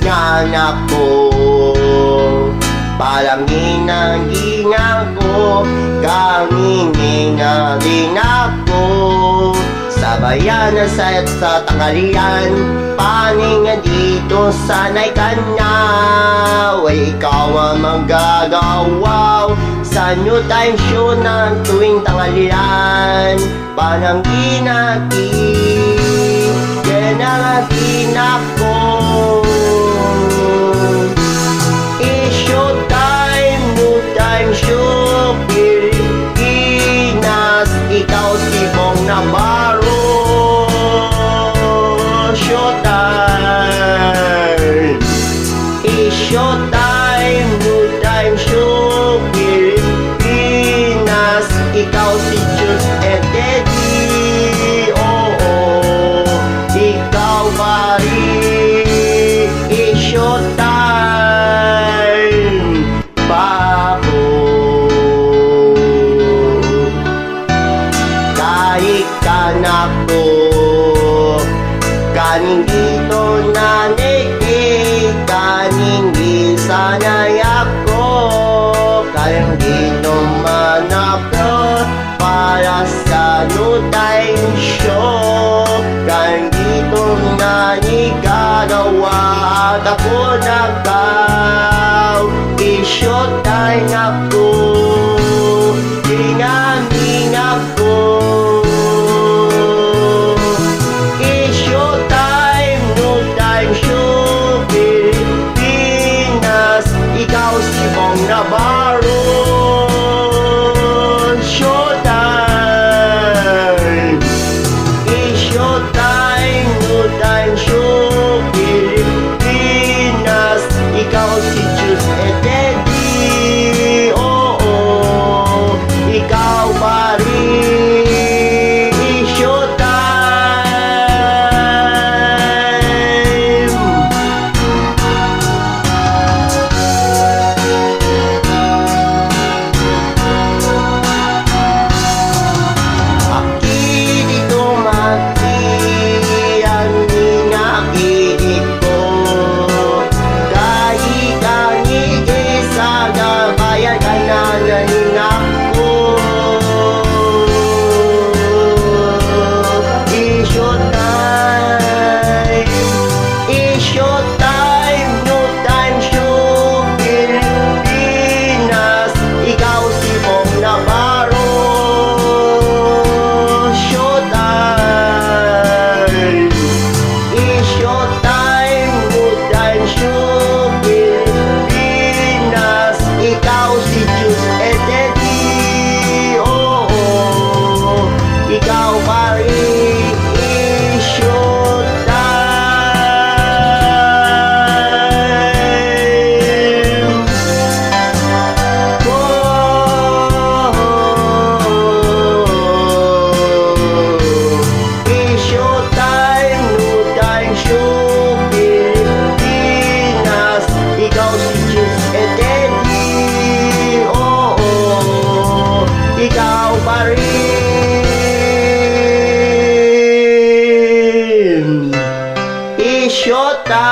nga nako. Parang ginang-ginang ko, kaningingaling ako. Sa bayan sa tanghalian, paningan dito sana'y kanya. Ay ikaw ang manggagawaw sa new time show ng tuwing tanghalian. Parang yan ang atin ako. Show Pilipinas, ikaw si Bong Navarro. Showtime, showtime, new time show Pilipinas, ikaw si Jules and Teddy. Oh, ikaw pa rin. Showtime, babo. Nako, kaning dito naniki, kaning sanay ako, kaning dito manapro para sa new time show. Kaning dito nanigagawa at ako nagaw, i-showtime ako, ingangin ako. Navarro, showtime, showtime, new time show Pilipinas, ikaw si Jules and Teddy. Oh, ikaw pa rin. Showtime. Ikaw pa rin. I-showtime.